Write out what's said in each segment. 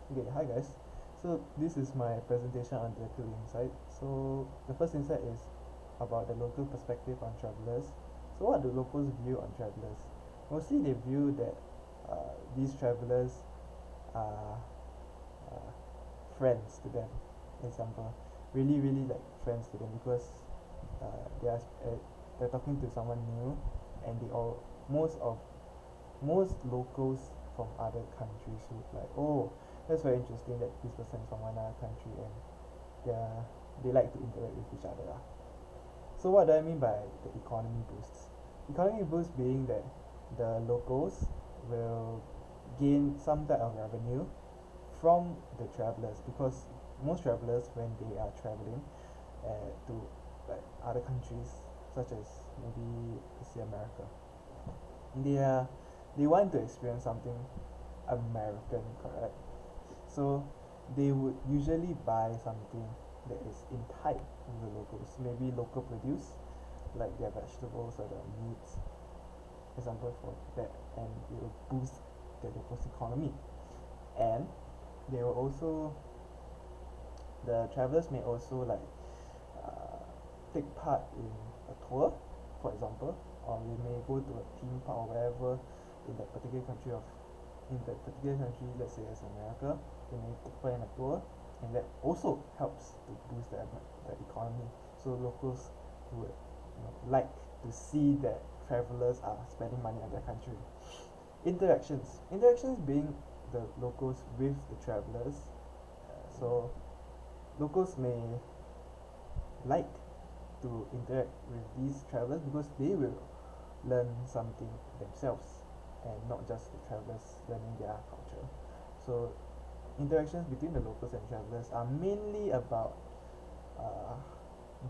Okay, hi guys. So this is my presentation on the two insight. So the first insight is about the local perspective on travelers. So what do locals view on travelers? Mostly they view that these travelers are uh, friends to them. Example, really like friends to them because they're talking to someone new, and they all most locals from other countries would like, oh, that's very interesting that this person is from another country and they like to interact with each other lah. So what do I mean by the economy boosts? Economy boost being that the locals will gain some type of revenue from the travelers, because most travelers when they are traveling to like other countries such as maybe say America, they are they want to experience something American, correct? So they would usually buy something that is in type with the locals, maybe local produce, like their vegetables or their meats, example for that, and it will boost the locals' economy. And they will also, the travelers may also like uh, take part in a tour, for example, or they may go to a theme park or wherever in that particular country let's say as America. They may take part in a tour, and that also helps to boost the economy. So locals would like to see that travelers are spending money on their country. Interactions being the locals with the travelers. So locals may like to interact with these travelers because they will learn something themselves, and not just the travelers learning their culture. So interactions between the locals and travelers are mainly about uh,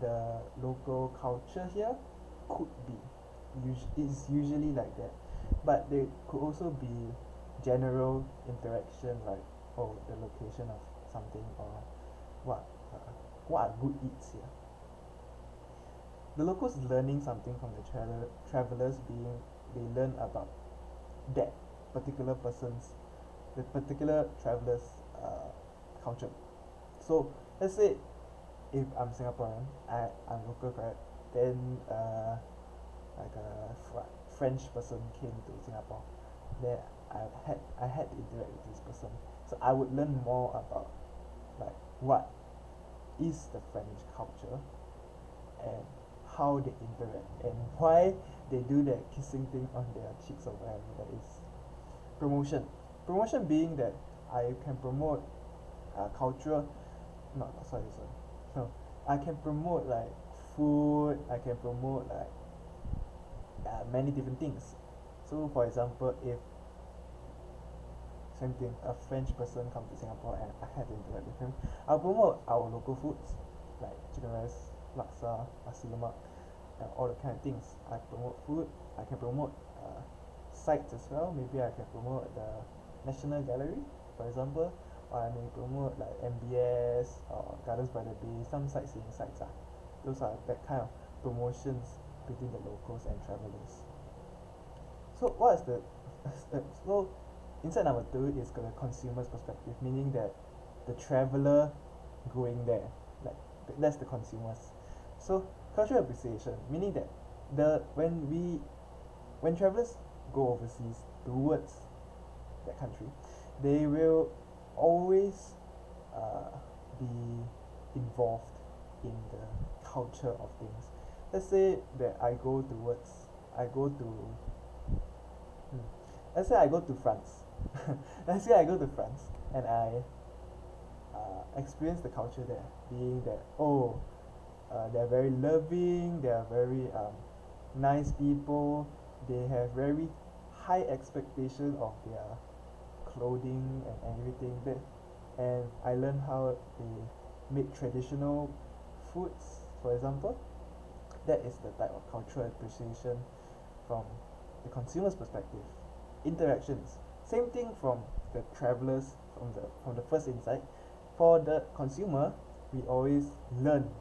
the local culture here. Could be is usually like that, but there could also be general interaction, like, oh, the location of something, or what what are good eats here. The locals learning something from the travelers, being they learn about that particular person's the particular traveler's culture. So let's say if I'm Singaporean, I'm local, correct? Then like a French person came to Singapore. Then I had to interact with this person. So I would learn more about like what is the French culture, and how they interact, and why they do that kissing thing on their cheeks or whatever that is. Promotion being that I can promote cultural, not sorry, no, I can promote like food, I can promote like many different things. So for example, if same thing, a French person come to Singapore and I had to interact with him, I'll promote our local foods like chicken rice, laksa, nasi lemak, and all the kind of things. I promote food. I can promote sites as well. Maybe I can promote the National Gallery, for example, or I may promote like MBS or Gardens by the Bay, some sightseeing sites. Those are that kind of promotions between the locals and travelers. So what is the so insight number two is the consumer's perspective, meaning that the traveler going there, like that's the consumers. So cultural appreciation, meaning that the when travelers go overseas towards that country, they will always uh, be involved in the culture of things. Let's say that I go to hmm, let's say I go to France. Let's say I go to France and I experience the culture there, being that, oh, they're very loving, they are very nice people, they have very high expectation of their clothing and everything that, and I learn how they make traditional foods, for example. That is the type of cultural appreciation from the consumer's perspective. Interactions, same thing from the travelers, from the first insight. For the consumer, we always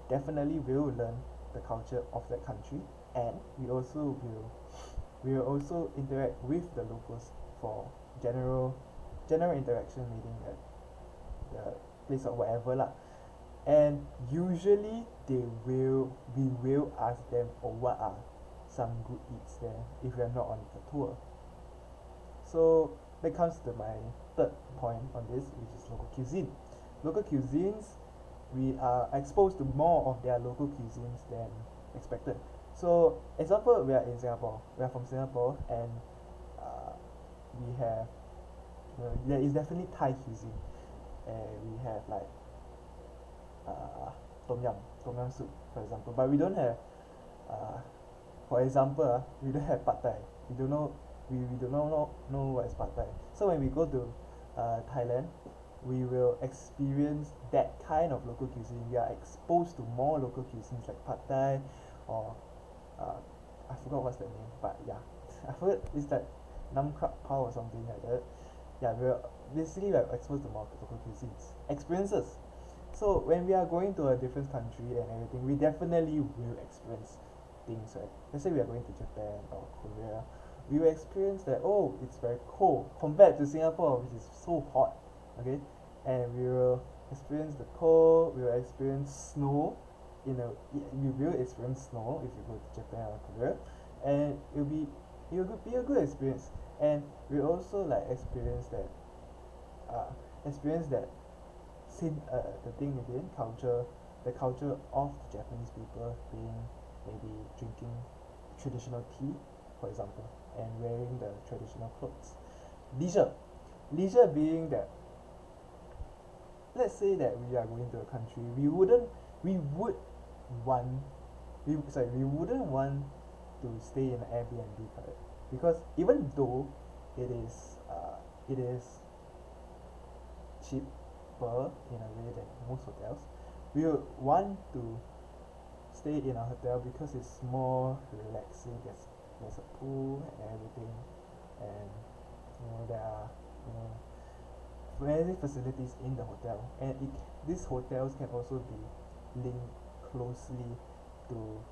definitely will learn the culture of that country, and we will also interact with the locals for general interaction, meaning that the place or whatever lah. And usually we will ask them, oh, what are some good eats there if we are not on the tour. So that comes to my third point on this, which is local cuisine. Local cuisines, we are exposed to more of their local cuisines than expected. So example, we are in Singapore, we are from Singapore, and uh, we have, there is definitely Thai cuisine, and we have like uh, tom yum soup, for example, but we don't have uh, for example, we don't have pad thai. We don't know, we do not know what is pad thai. So when we go to Thailand, we will experience that kind of local cuisine. We are exposed to more local cuisines like pad thai, or uh, I forgot what's the name, but yeah, I forgot, it's like nam krap pao or something like that. Yeah, we're exposed to more local cuisines experiences. So when we are going to a different country and everything, we definitely will experience things, right? Let's say we are going to Japan or Korea, we will experience that, oh, it's very cold compared to Singapore, which is so hot. Okay, and we will experience the cold, we will experience snow. You will experience snow if you go to Japan or Korea, and it will be a good experience. And we also like uh experience that the thing again, the culture of the Japanese people being maybe drinking traditional tea, for example, and wearing the traditional clothes. Leisure, leisure being that, let's say that we are going to a country, we would want, we wouldn't want to stay in an Airbnb, correct? Because even though it is cheaper in a way than most hotels, we would want to stay in a hotel because it's more relaxing. There's a pool and everything, and there are many facilities in the hotel, and these hotels can also be linked closely to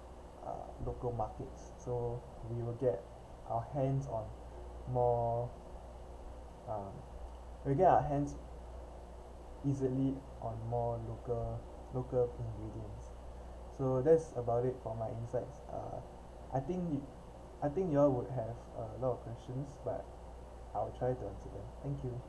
local markets, so we will get our hands on more um, we get our hands easily on more local ingredients. So that's about it for my insights. I think y'all would have a lot of questions, but I'll try to answer them. Thank you.